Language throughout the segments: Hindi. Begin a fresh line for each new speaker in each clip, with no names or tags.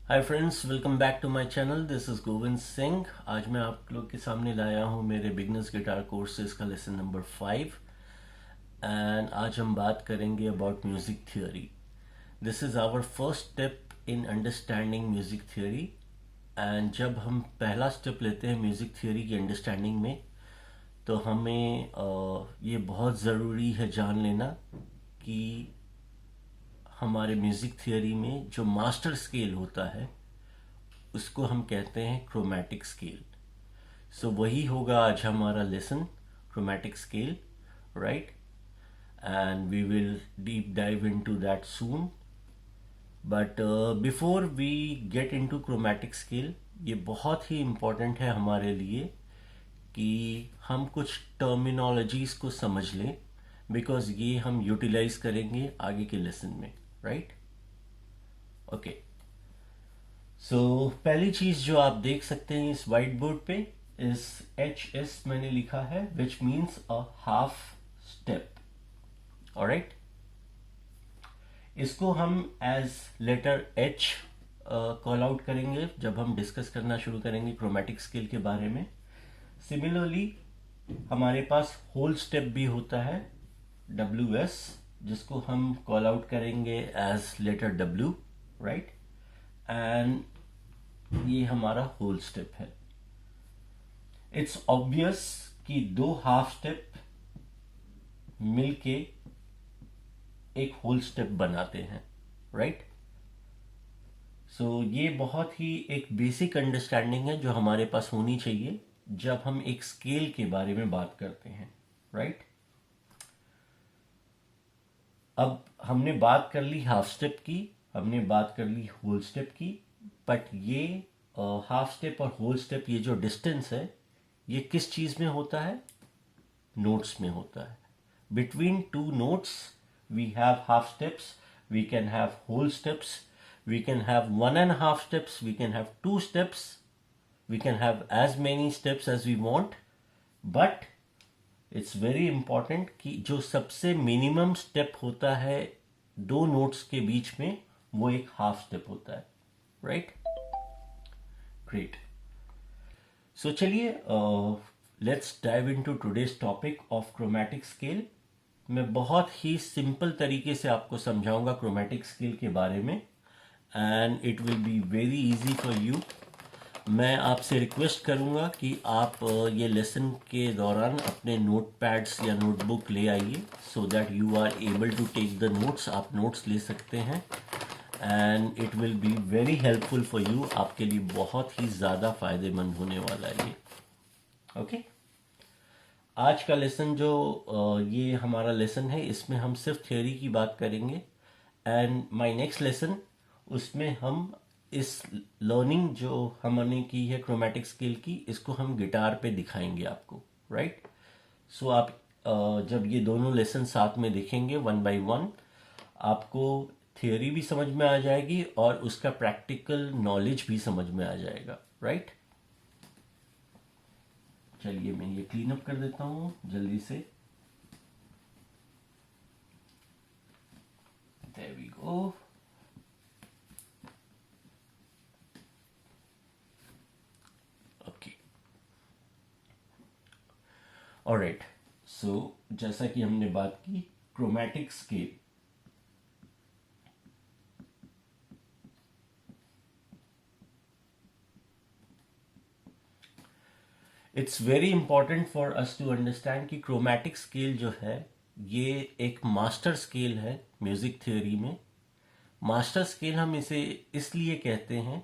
Hi friends, welcome back to my channel. This is Govind Singh. आज मैं आप लोग के सामने लाया हूँ मेरे बिगनर्स गिटार कोर्सेज का लेसन नंबर 5 एंड आज हम बात करेंगे about music theory. This is our first step in understanding music theory. And जब हम पहला स्टेप लेते हैं म्यूज़िक थियोरी की अंडरस्टैंडिंग में तो हमें ये बहुत ज़रूरी है जान लेना कि हमारे म्यूज़िक थियोरी में जो मास्टर स्केल होता है उसको हम कहते हैं क्रोमैटिक स्केल। सो वही होगा आज हमारा lesson, chromatic scale, right? And we will deep dive into that soon. But before we get into chromatic scale, ये बहुत ही इम्पोर्टेंट है हमारे लिए कि हम कुछ टर्मिनोलॉजीज को समझ लें, बिकॉज ये हम यूटिलाइज करेंगे आगे के लेसन में, राइट? ओके। सो पहली चीज जो आप देख सकते हैं इस वाइट बोर्ड पे, इस HS मैंने लिखा है, which means a half step. Alright, इसको हम as letter H call out करेंगे जब हम डिस्कस करना शुरू करेंगे क्रोमैटिक स्केल के बारे में। सिमिलरली हमारे पास होल स्टेप भी होता है WS, जिसको हम कॉल आउट करेंगे as letter W, right? And ये हमारा होल स्टेप है। इट्स ऑब्वियस कि दो हाफ स्टेप मिलके एक होल स्टेप बनाते हैं, राइट? सो ये बहुत ही एक बेसिक अंडरस्टैंडिंग है जो हमारे पास होनी चाहिए जब हम एक स्केल के बारे में बात करते हैं, राइट? अब हमने बात कर ली हाफ स्टेप की, हमने बात कर ली होल स्टेप की, बट ये हाफ स्टेप और होल स्टेप, ये जो डिस्टेंस है, ये किस चीज में होता है? नोट्स में होता है। Between two notes we have half steps, we can have whole steps, we can have 1.5 steps, we can have 2 steps, we can have as many steps as we want, but it's very important कि जो सबसे मिनिमम स्टेप होता है दो नोट्स के बीच में, वो एक हाफ स्टेप होता है, राइट? ग्रेट। सो चलिए let's dive into today's topic of chromatic scale. मैं बहुत ही सिंपल तरीके से आपको समझाऊंगा क्रोमैटिक स्केल के बारे में, and it will be very easy for you. मैं आपसे रिक्वेस्ट करूंगा कि आप ये लेसन के दौरान अपने नोट पैड्स या नोटबुक ले आइए, so that you are able to take the notes. आप नोट्स ले सकते हैं and it will be very helpful for you. आपके लिए बहुत ही ज़्यादा फायदेमंद होने वाला है ये। ओके, आज का लेसन जो ये हमारा लेसन है, इसमें हम सिर्फ थ्योरी की बात करेंगे, एंड माय नेक्स्ट लेसन, उसमें हम इस लर्निंग जो हमने की है क्रोमैटिक स्केल की, इसको हम गिटार पे दिखाएंगे आपको, राइट? सो आप जब ये दोनों लेसन साथ में देखेंगे वन बाय वन, आपको थियोरी भी समझ में आ जाएगी और उसका प्रैक्टिकल नॉलेज भी समझ में आ जाएगा, राइट? चलिए मैं ये क्लीन अप कर देता हूँ जल्दी से। There we go. Okay, alright. So जैसा कि हमने बात की chromatic scale, it's very important for us to understand कि क्रोमैटिक स्केल जो है ये एक मास्टर स्केल है म्यूजिक थ्योरी में। मास्टर स्केल हम इसे इसलिए कहते हैं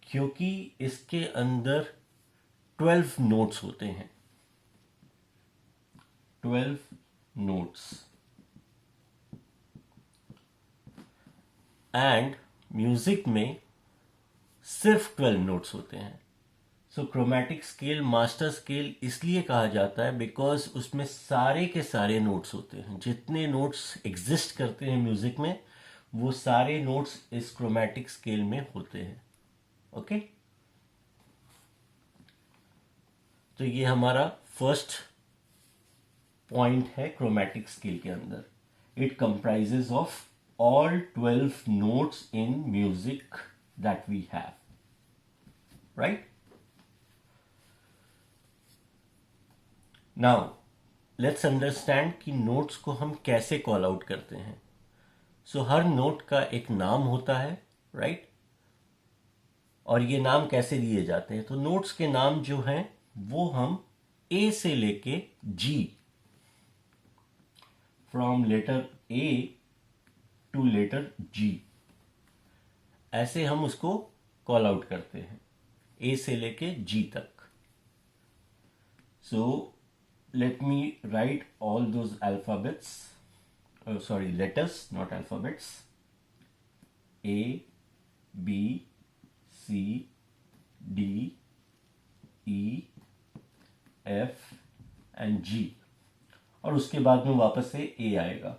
क्योंकि इसके अंदर 12 नोट्स होते हैं। 12 नोट्स, एंड म्यूजिक में सिर्फ 12 नोट्स होते हैं। सो क्रोमैटिक स्केल मास्टर स्केल इसलिए कहा जाता है बिकॉज उसमें सारे के सारे नोट्स होते हैं। जितने नोट्स एग्जिस्ट करते हैं म्यूजिक में, वो सारे नोट्स इस क्रोमैटिक स्केल में होते हैं। ओके, तो ये हमारा फर्स्ट पॉइंट है क्रोमैटिक स्केल के अंदर। It comprises of all 12 notes in music that we have, right? Now let's understand कि नोट्स को हम कैसे कॉल आउट करते हैं. सो हर नोट का एक नाम होता है, राइट? और ये नाम कैसे दिए जाते हैं? तो नोट्स के नाम जो हैं वो हम ए से लेके G, from letter A to letter G, ऐसे हम उसको कॉल आउट करते हैं, ए से लेके जी तक. So let me right all those alphabets, sorry, letters, not alphabets. A, B, C, D, E, F and G. और उसके बाद में वापस से A आएगा,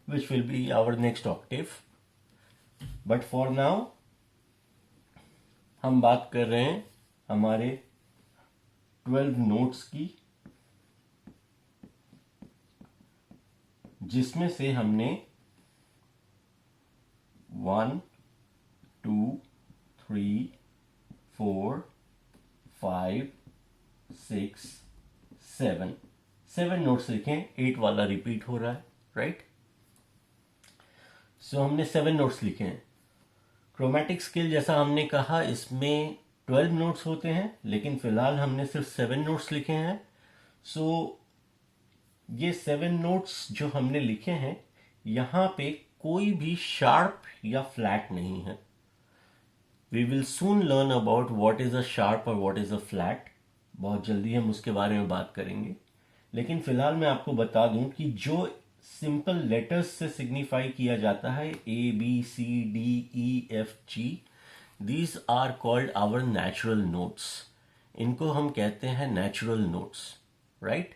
which will be our next octave. But for now हम बात कर रहे हैं हमारे 12 नोट्स की, जिसमें से हमने 1, 2, 3, 4, 5, 6, 7 नोट्स लिखे. 8 वाला रिपीट हो रहा है, राइट? सो हमने 7 नोट्स लिखे हैं. क्रोमैटिक स्केल जैसा हमने कहा इसमें 12 नोट्स होते हैं, लेकिन फिलहाल हमने सिर्फ 7 नोट्स लिखे हैं. सो ये 7 नोट्स जो हमने लिखे हैं, यहां पे कोई भी शार्प या फ्लैट नहीं है. We will soon learn about what is a sharp और व्हाट इज अ फ्लैट. बहुत जल्दी हम उसके बारे में बात करेंगे. लेकिन फिलहाल मैं आपको बता दूं कि जो सिंपल लेटर्स से सिग्निफाई किया जाता है, A B C D E F G, these are called our natural notes. इनको हम कहते हैं natural notes, right?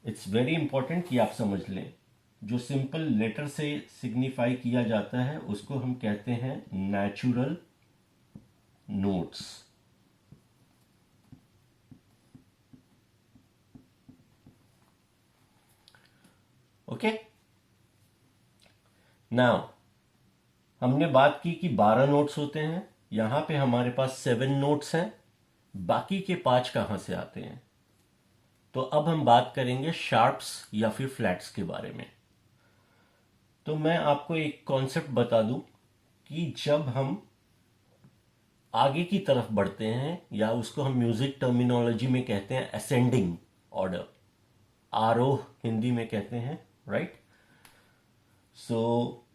It's very important कि आप समझ लें, जो सिंपल लेटर से सिग्निफाई किया जाता है उसको हम कहते हैं नेचुरल नोट्स. ओके, नाउ हमने बात की कि 12 नोट्स होते हैं. यहां पे हमारे पास 7 नोट्स हैं. बाकी के 5 कहां से आते हैं? तो अब हम बात करेंगे शार्प्स या फिर फ्लैट्स के बारे में. तो मैं आपको एक कॉन्सेप्ट बता दूं कि जब हम आगे की तरफ बढ़ते हैं, या उसको हम म्यूजिक टर्मिनोलॉजी में कहते हैं असेंडिंग ऑर्डर, आरोह हिंदी में कहते हैं, राइट? सो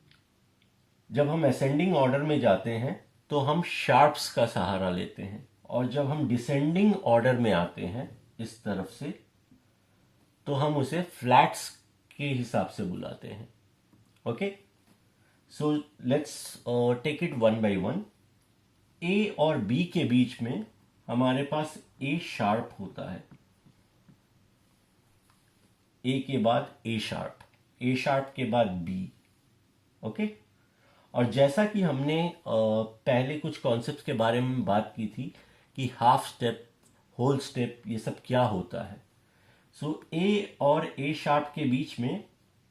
जब हम असेंडिंग ऑर्डर में जाते हैं तो हम शार्प्स का सहारा लेते हैं, और जब हम डिसेंडिंग ऑर्डर में आते हैं इस तरफ से, तो हम उसे फ्लैट्स के हिसाब से बुलाते हैं. Okay, so let's take it one by one. A और बी के बीच में हमारे पास ए शार्प होता है. ए के बाद ए शार्प, ए शार्प के बाद बी. ओके, और जैसा कि हमने पहले कुछ कॉन्सेप्ट्स के बारे में बात की थी कि हाफ स्टेप, होल स्टेप, ये सब क्या होता है. सो ए और ए शार्प के बीच में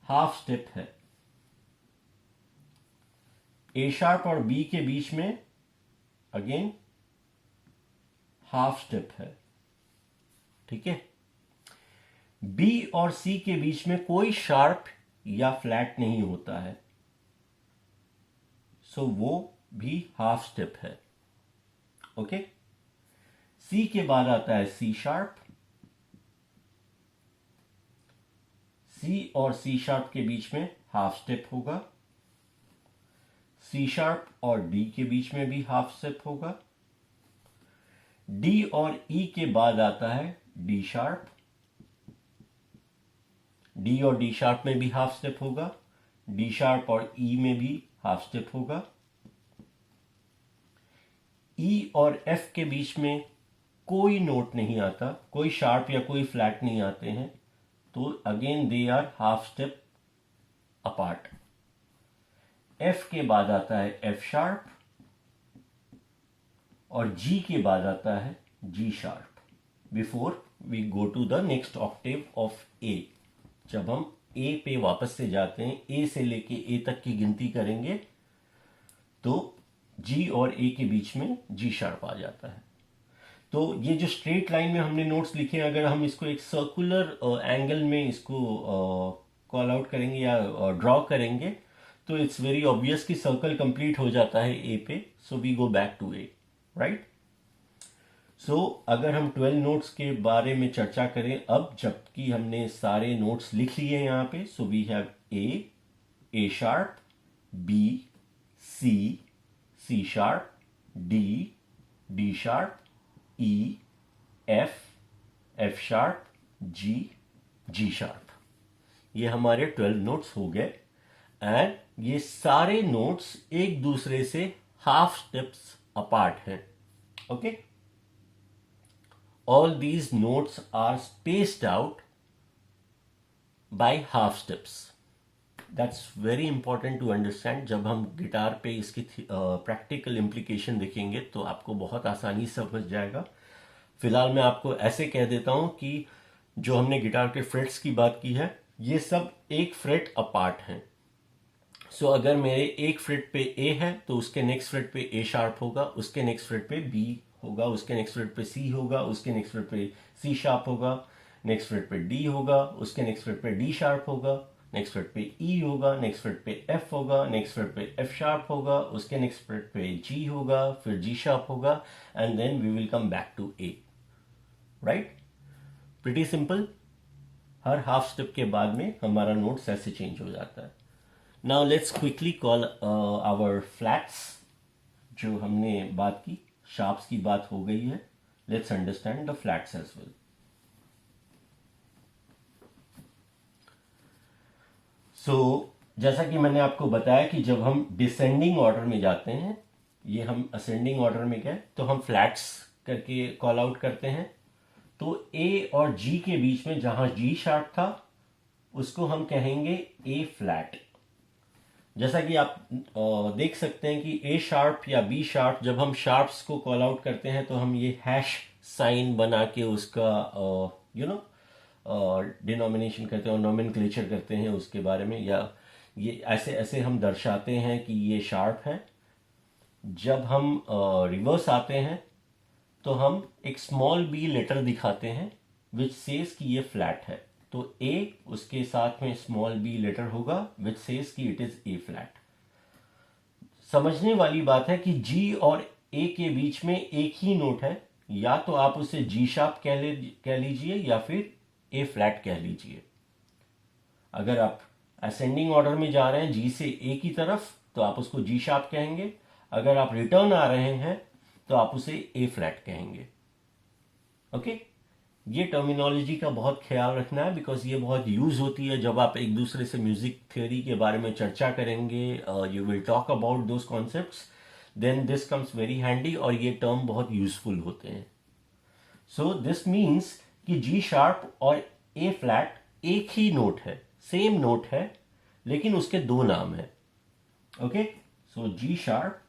हाफ स्टेप है. ए शार्प और बी के बीच में अगेन हाफ स्टेप है. ठीक है, बी और सी के बीच में कोई शार्प या फ्लैट नहीं होता है, सो वो भी हाफ स्टेप है. ओके, सी के बाद आता है सी शार्प. सी और सी शार्प के बीच में हाफ स्टेप होगा. सी शार्प और डी के बीच में भी हाफ स्टेप होगा. डी और ई के बाद आता है डी शार्प. डी और डी शार्प में भी हाफ स्टेप होगा. डी शार्प और ई में भी हाफ स्टेप होगा. ई और एफ के बीच में कोई नोट नहीं आता, कोई शार्प या कोई फ्लैट नहीं आते हैं, तो again they are half step apart. F के बाद आता है एफ शार्प, और जी के बाद आता है G sharp. Before we go to the next octave of A, जब हम ए पे वापस से जाते हैं, ए से लेके ए तक की गिनती करेंगे, तो जी और ए के बीच में जी शार्प आ जाता है। तो ये जो स्ट्रेट लाइन में हमने नोट्स लिखे हैं, अगर हम इसको एक सर्कुलर एंगल में इसको कॉल आउट करेंगे या ड्रॉ करेंगे तो इट्स वेरी ऑब्वियस कि सर्कल कंप्लीट हो जाता है ए पे, so we go back to A, right. So अगर हम 12 नोट्स के बारे में चर्चा करें अब, जबकि हमने सारे नोट्स लिख लिए यहाँ पे, so we have A sharp, B, C, C sharp, D sharp, E, F sharp, G sharp. ये हमारे 12 नोट्स हो गए एंड ये सारे नोट्स एक दूसरे से हाफ स्टेप्स अपार्ट हैं, okay. All these notes are spaced out by half steps. That's very important to understand. जब हम गिटार पे इसकी प्रैक्टिकल इम्प्लीकेशन देखेंगे तो आपको बहुत आसानी से समझ जाएगा। फिलहाल मैं आपको ऐसे कह देता हूं कि जो हमने गिटार के फ्रेट्स की बात की है ये सब एक फ्रेट अपार्ट हैं। सो अगर मेरे एक फ्रेट पे ए है तो उसके नेक्स्ट फ्रेट पे ए शार्प होगा, उसके नेक्स्ट फ्रेट पे बी होगा, उसके नेक्स्ट फ्रेट पे सी होगा, उसके नेक्स्ट फ्रेट पे सी शार्प होगा, नेक्स्ट फ्रेट पे डी होगा, उसके नेक्स्ट फ्रेट पे डी शार्प होगा, नेक्स्ट फ्रेट पे ई होगा, नेक्स्ट फ्रेट पे एफ होगा, नेक्स्ट फ्रेट पे एफ शार्प होगा, उसके नेक्स्ट फ्रेट पे जी होगा, फिर जी शार्प होगा and then we will come back to A, right. Pretty simple. हर हाफ स्टेप के बाद में हमारा नोट्स ऐसे चेंज हो जाता है। Now let's quickly call our flats. जो हमने बात की, शार्प्स की बात हो गई है, let's understand the flats as well. So जैसा कि मैंने आपको बताया कि जब हम डिसेंडिंग ऑर्डर में जाते हैं, ये हम असेंडिंग ऑर्डर में गए तो हम फ्लैट्स करके कॉल आउट करते हैं। तो ए और जी के बीच में जहां जी शार्प था उसको हम कहेंगे ए फ्लैट। जैसा कि आप देख सकते हैं कि ए शार्प या बी शार्प, जब हम शार्प्स को कॉल आउट करते हैं तो हम ये हैश साइन बना के उसका डिनोमिनेशन करते हैं और नोमेनक्लेचर करते हैं उसके बारे में, या ये ऐसे ऐसे हम दर्शाते हैं कि ये शार्प है। जब हम रिवर्स आते हैं तो हम एक स्मॉल बी लेटर दिखाते हैं विच सेज कि ये फ्लैट है। तो ए उसके साथ में स्मॉल बी लेटर होगा विच सेज कि इट इज ए फ्लैट। समझने वाली बात है कि जी और ए के बीच में एक ही नोट है, या तो आप उसे जी शार्प कह लीजिए या फिर ए फ्लैट कह लीजिए। अगर आप असेंडिंग ऑर्डर में जा रहे हैं जी से ए की तरफ तो आप उसको जी शार्प कहेंगे, अगर आप रिटर्न आ रहे हैं तो आप उसे ए फ्लैट कहेंगे, ओके। ये टर्मिनोलॉजी का बहुत ख्याल रखना है बिकॉज ये बहुत यूज होती है जब आप एक दूसरे से म्यूजिक थ्योरी के बारे में चर्चा करेंगे, you will talk about those concepts, then this comes very handy और ये टर्म बहुत यूजफुल होते हैं। सो दिस मीन्स कि जी शार्प और ए फ्लैट एक ही नोट है, सेम नोट है, लेकिन उसके दो नाम है, okay. So G sharp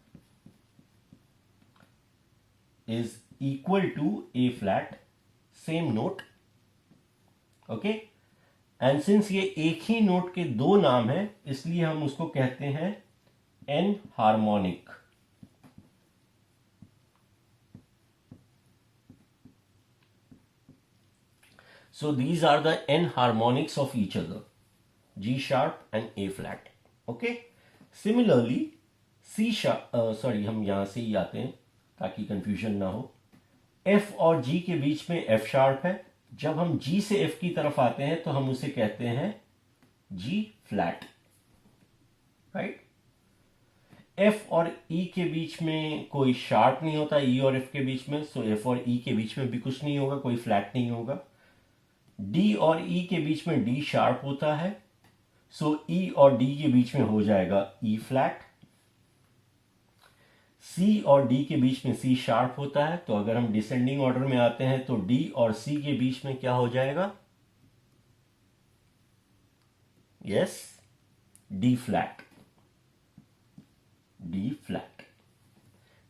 is equal to A flat, same note, okay. And since ये एक ही नोट के दो नाम है इसलिए हम उसको कहते हैं enharmonic. So these are the n harmonics of each other, G sharp and A flat, okay. Similarly C sharp, हम यहां से ही आते हैं ताकि कंफ्यूजन ना हो। F और G के बीच में F sharp है, जब हम G से F की तरफ आते हैं तो हम उसे कहते हैं G flat, राइट। F और E के बीच में कोई शार्प नहीं होता, E और F के बीच में, सो F और E के बीच में भी कुछ नहीं होगा, कोई फ्लैट नहीं होगा। डी और ई के बीच में डी शार्प होता है, सो ई और डी के बीच में हो जाएगा ई फ्लैट। सी और डी के बीच में सी शार्प होता है, तो अगर हम डिसेंडिंग ऑर्डर में आते हैं तो डी और सी के बीच में क्या हो जाएगा, yes, D flat, D flat.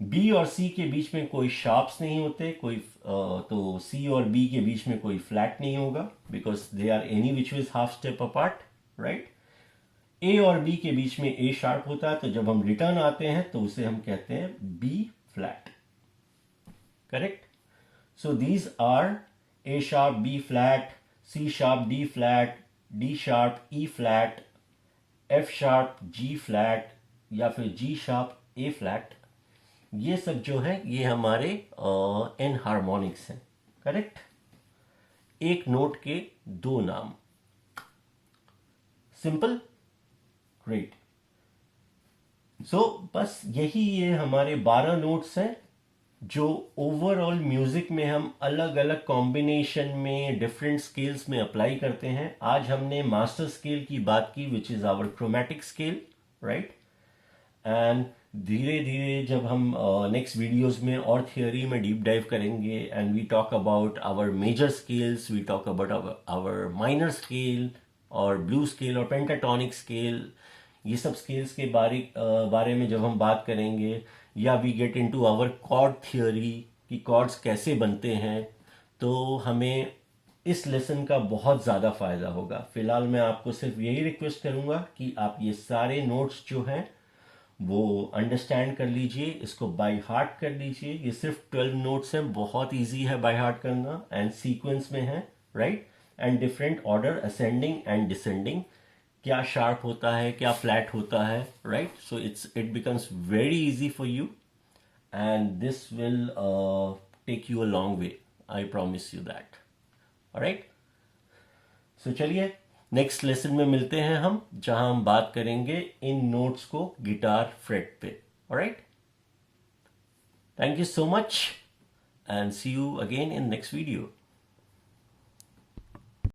B और सी के बीच में कोई शार्प्स नहीं होते, कोई तो सी और बी के बीच में कोई फ्लैट नहीं होगा because they are any which is half step apart, right. A और बी के बीच में ए शार्प होता है, तो जब हम रिटर्न आते हैं तो उसे हम कहते हैं B flat. Correct. So these are A sharp, B flat, C sharp, D flat, D sharp, E flat, F sharp, G flat, या फिर जी शार्प, ए फ्लैट. ये सब जो है ये हमारे एन हार्मोनिक्स हैं. करेक्ट. एक नोट के दो नाम. सिंपल. ग्रेट. सो बस यही ये हमारे 12 नोट्स हैं जो ओवरऑल म्यूजिक में हम अलग अलग कॉम्बिनेशन में डिफरेंट स्केल्स में अप्लाई करते हैं. आज हमने मास्टर स्केल की बात की, which is our chromatic scale, right. And धीरे धीरे जब हम नेक्स्ट वीडियोस में और थियोरी में डीप डाइव करेंगे and we talk about our major scales, we talk about our minor scale और ब्लू स्केल और पेंटाटोनिक स्केल, ये सब स्केल्स के बारे में जब हम बात करेंगे, या we get into our chord theory कि कॉर्ड्स कैसे बनते हैं, तो हमें इस लेसन का बहुत ज़्यादा फायदा होगा. फिलहाल मैं आपको सिर्फ यही रिक्वेस्ट करूंगा कि आप ये सारे नोट्स जो हैं वो अंडरस्टैंड कर लीजिए, इसको बाय हार्ट कर लीजिए. ये सिर्फ 12 नोट्स हैं, बहुत इजी है बाय हार्ट करना, एंड सीक्वेंस में है, right. And different order, ascending and descending, क्या शार्प होता है, क्या फ्लैट होता है, right. So it becomes very easy for you and this will take you a long way, I promise you that. Alright. So चलिए नेक्स्ट लेसन में मिलते हैं हम, जहां हम बात करेंगे इन नोट्स को गिटार फ्रेट पे. Alright. Thank you so much and see you again in next video.